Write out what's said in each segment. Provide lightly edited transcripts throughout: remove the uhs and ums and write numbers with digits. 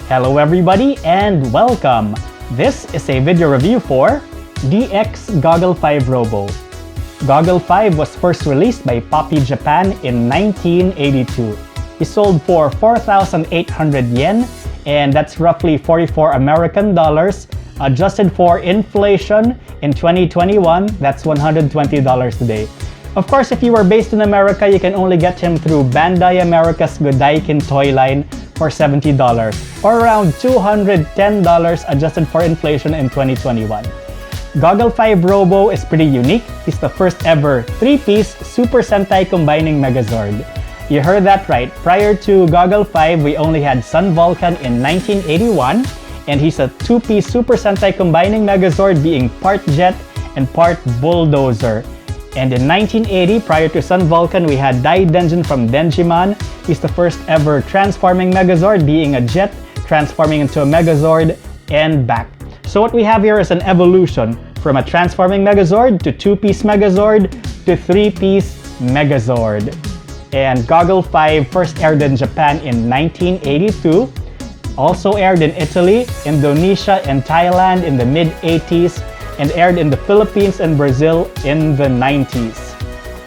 Hello everybody and welcome! This is a video review for DX Goggle V Robo. Goggle V was first released by Poppy Japan in 1982. He sold for 4,800 yen, and that's roughly 44 American dollars. Adjusted for inflation in 2021, that's $120 today. Of course, if you are based in America, you can only get him through Bandai America's Godaikin toy line for $70, or around $210 adjusted for inflation in 2021. Goggle V Robo is pretty unique. He's the first ever 3-piece Super Sentai combining Megazord. You heard that right. Prior to Goggle V, we only had Sun Vulcan in 1981, and he's a 2-piece Super Sentai combining Megazord being part jet and part bulldozer. And in 1980, prior to Sun Vulcan, we had Dai Denjin from Denjiman. He's the first ever transforming Megazord, being a jet, transforming into a Megazord, and back. So what we have here is an evolution from a transforming Megazord to 2-piece Megazord to 3-piece Megazord. And Goggle V first aired in Japan in 1982, also aired in Italy, Indonesia, and Thailand in the mid-80s, and aired in the Philippines and Brazil in the 90s.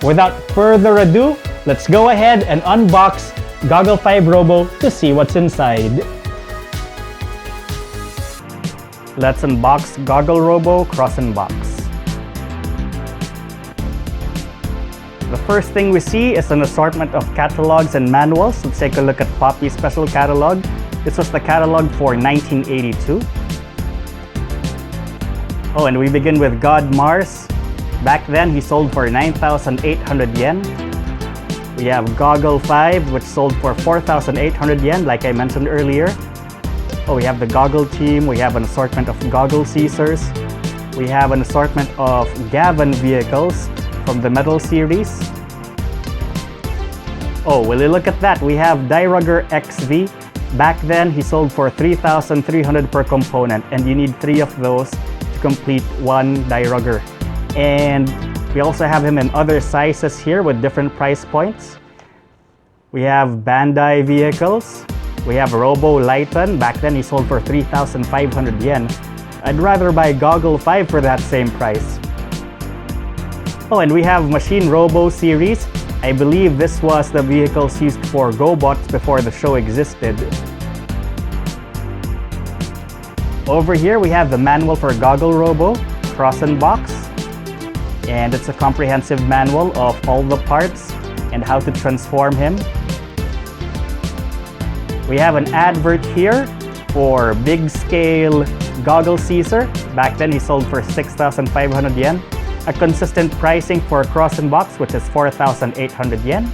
Without further ado, let's go ahead and unbox Goggle V Robo to see what's inside. Let's unbox Goggle Robo cross-unbox. The first thing we see is an assortment of catalogs and manuals. Let's take a look at Poppy's special catalog. This was the catalog for 1982. Oh, and we begin with God Mars. Back then, he sold for 9,800 yen. We have Goggle V, which sold for 4,800 yen, like I mentioned earlier. Oh, we have the Goggle team. We have an assortment of Goggle Caesars. We have an assortment of Gavin vehicles from the Metal series. Oh, will you look at that? We have Dairugger XV. Back then, he sold for 3,300 per component, and you need 3 of those to complete one Dairugger. And we also have him in other sizes here with different price points. We have Bandai vehicles. We have Robo Lighton. Back then, he sold for 3,500 yen. I'd rather buy Goggle V for that same price. Oh, and we have Machine Robo series. I believe this was the vehicles used for GoBots before the show existed. Over here, we have the manual for Goggle Robo, cross-unbox. And it's a comprehensive manual of all the parts and how to transform him. We have an advert here for big-scale Goggle Caesar. Back then, he sold for 6,500 yen. A consistent pricing for cross-unbox, which is 4,800 yen.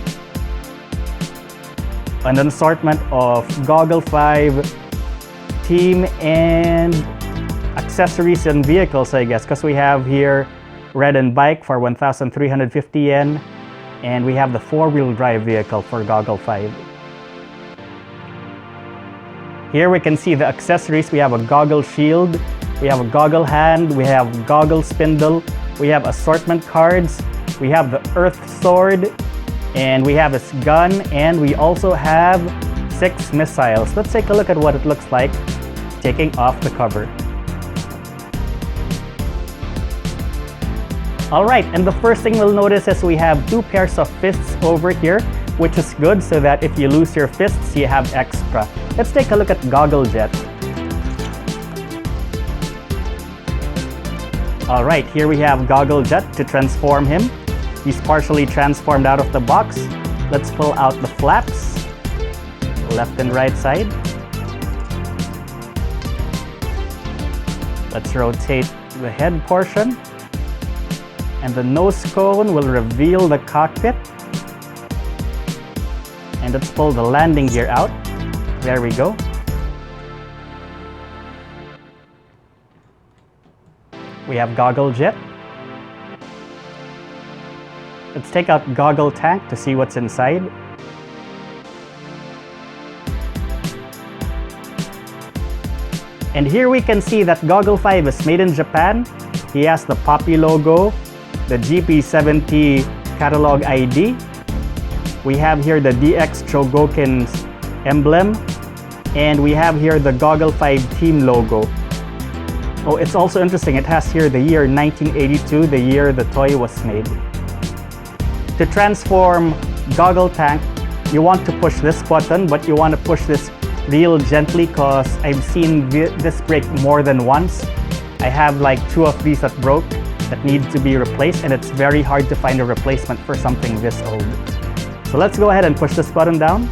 An assortment of Goggle V team and accessories and vehicles, I guess, because we have here Red and Bike for 1,350 yen, and we have the 4-wheel drive vehicle for Goggle V. Here we can see the accessories. We have a goggle shield, we have a goggle hand, we have goggle spindle, we have assortment cards, we have the Earth Sword, and we have his gun, and we also have 6 missiles. Let's take a look at what it looks like taking off the cover. Alright, and the first thing we'll notice is we have 2 pairs of fists over here, which is good so that if you lose your fists, you have extra. Let's take a look at Goggle Jet. Alright, here we have Goggle Jet to transform him. He's partially transformed out of the box. Let's pull out the flaps, left and right side. Let's rotate the head portion. And the nose cone will reveal the cockpit. And let's pull the landing gear out. There we go. We have Goggle Jet. Let's take out Goggle Tank to see what's inside. And here we can see that Goggle V is made in Japan. He has the Poppy logo, the GP70 catalog ID. We have here the DX Chogokin's emblem. And we have here the Goggle 5 team logo. Oh, it's also interesting, it has here the year 1982, the year the toy was made. To transform Goggle Tank, you want to push this button, but you want to push this real gently because I've seen this break more than once. I have like 2 of these that broke that need to be replaced, and it's very hard to find a replacement for something this old. So let's go ahead and push this button down.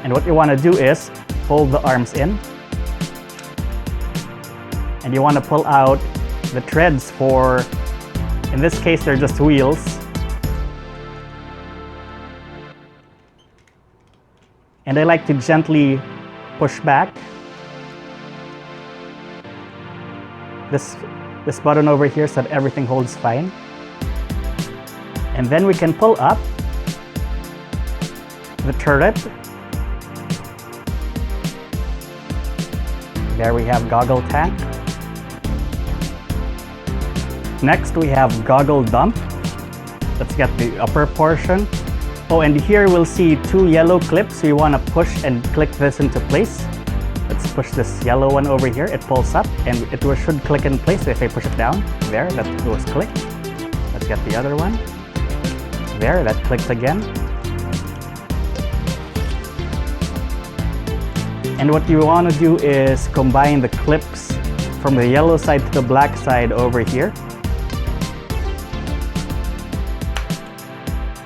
And what you want to do is fold the arms in. And you want to pull out the treads for, in this case, they're just wheels. And I like to gently push back. This button over here so that everything holds fine. And then we can pull up the turret. There we have Goggle Tank. Next we have Goggle Dump. Let's get the upper portion. Oh, and here we'll see 2 yellow clips. So you want to push and click this into place. Let's push this yellow one over here. It pulls up and it should click in place. If I push it down, there, that goes click. Let's get the other one. There, that clicks again. And what you want to do is combine the clips from the yellow side to the black side over here.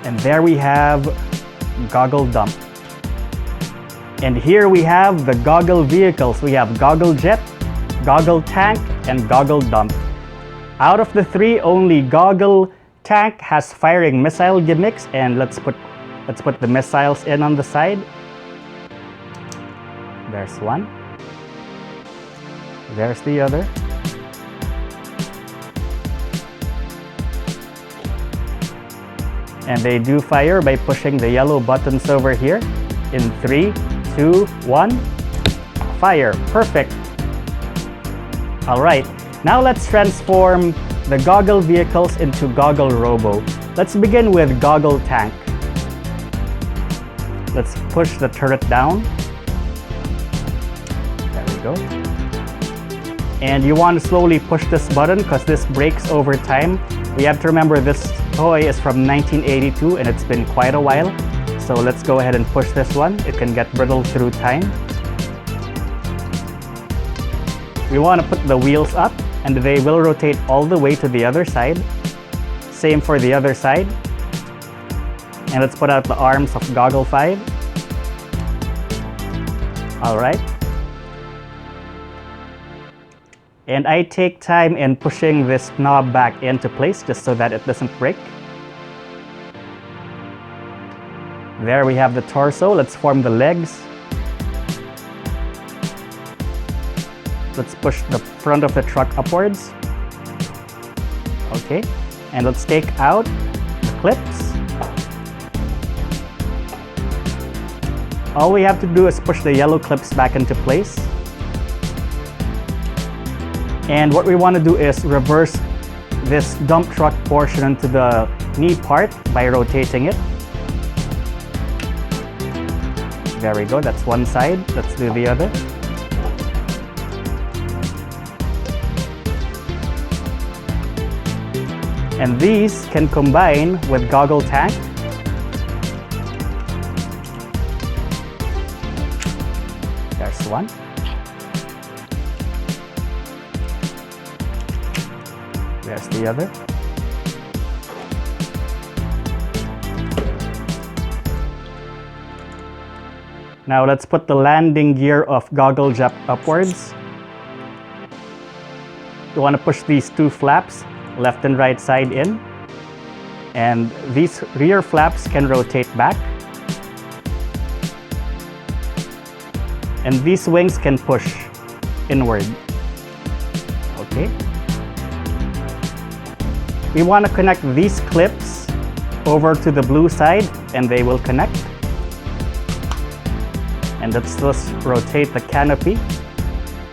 And there we have Goggle Dump. And here we have the Goggle vehicles. We have Goggle Jet, Goggle Tank, and Goggle Dump. Out of the 3, only Goggle Tank has firing missile gimmicks, and let's put the missiles in on the side. There's one. There's the other. And they do fire by pushing the yellow buttons over here. In 3, 2, 1, fire. Perfect. All right, now let's transform the Goggle vehicles into Goggle Robo. Let's begin with Goggle Tank. Let's push the turret down. There we go. And you want to slowly push this button because this breaks over time. We have to remember this toy is from 1982 and it's been quite a while. So let's go ahead and push this one. It can get brittle through time. We want to put the wheels up and they will rotate all the way to the other side. Same for the other side. And let's put out the arms of Goggle 5. All right. And I take time in pushing this knob back into place just so that it doesn't break. There we have the torso. Let's form the legs. Let's push the front of the truck upwards. Okay, and let's take out the clips. All we have to do is push the yellow clips back into place. And what we want to do is reverse this dump truck portion into the knee part by rotating it. There we go, that's one side. Let's do the other. And these can combine with Goggle Tank. There's one. There's the other. Now let's put the landing gear of Goggle Jet upwards. You want to push these 2 flaps, left and right side in. And these rear flaps can rotate back. And these wings can push inward. Okay. We want to connect these clips over to the blue side and they will connect. And let's just rotate the canopy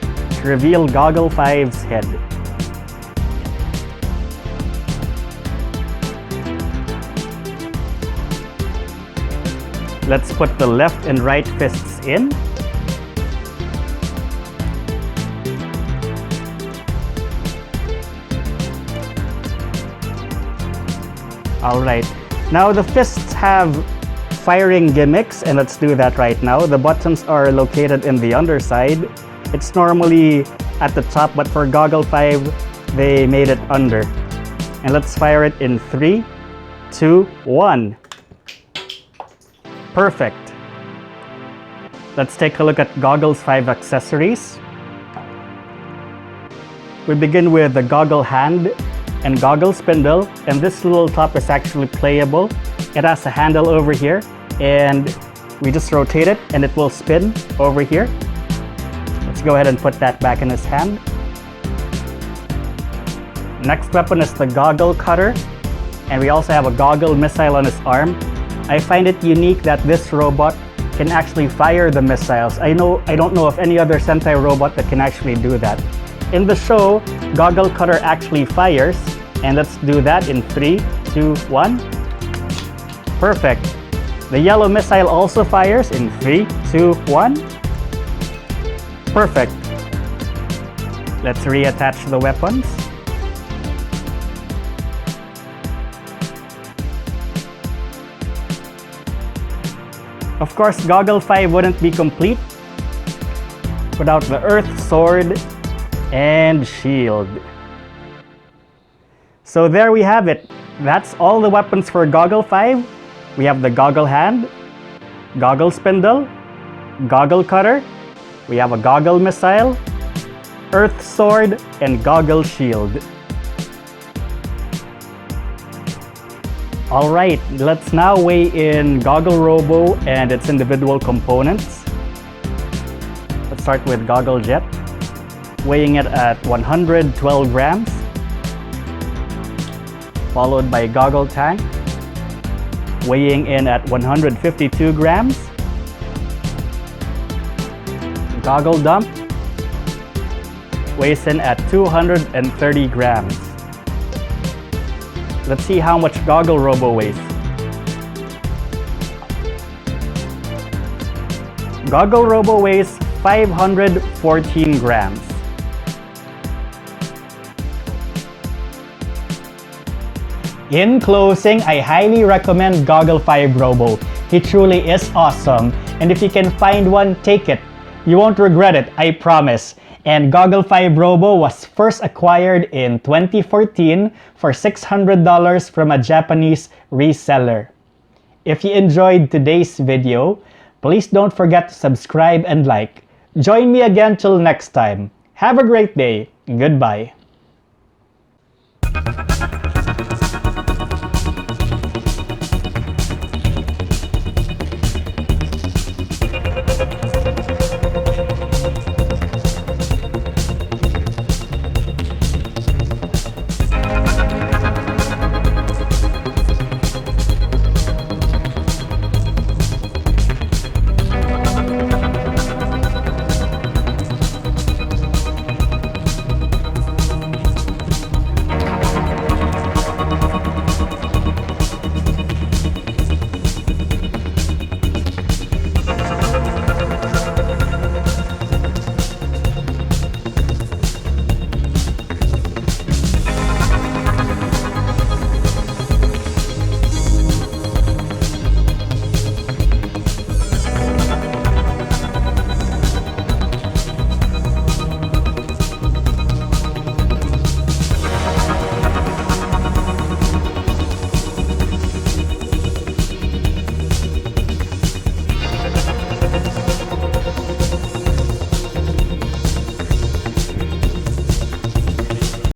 to reveal Goggle 5's head. Let's put the left and right fists in. Alright, now the fists have firing gimmicks, and let's do that right now. The buttons are located in the underside. It's normally at the top, but for Goggle 5, they made it under. And let's fire it in 3, 2, 1. Perfect. Let's take a look at Goggle's 5 accessories. We begin with the goggle hand and goggle spindle, and this little top is actually playable. It has a handle over here, and we just rotate it and it will spin over here. Let's go ahead and put that back in his hand. Next weapon is the goggle cutter, and we also have a goggle missile on his arm. I find it unique that this robot can actually fire the missiles. I don't know of any other Sentai robot that can actually do that. In the show, Goggle Cutter actually fires, and let's do that in 3, 2, 1. Perfect. The yellow missile also fires in 3, 2, 1. Perfect. Let's reattach the weapons. Of course, Goggle 5 wouldn't be complete without the Earth Sword and Shield. So there we have it. That's all the weapons for Goggle 5. We have the goggle hand, goggle spindle, goggle cutter, we have a goggle missile, Earth Sword, and goggle shield. Alright, let's now weigh in Goggle Robo and its individual components. Let's start with Goggle Jet, weighing it at 112 grams, followed by Goggle Tank, weighing in at 152 grams, Goggle Dump weighs in at 230 grams. Let's see how much Goggle Robo weighs. Goggle Robo weighs 514 grams. In closing, I highly recommend Goggle 5 Robo. He truly is awesome, and if you can find one, take it. You won't regret it, I promise. And Goggle 5 Robo was first acquired in 2014 for $600 from a Japanese reseller. If you enjoyed today's video, please don't forget to subscribe and like. Join me again till next time. Have a great day. Goodbye.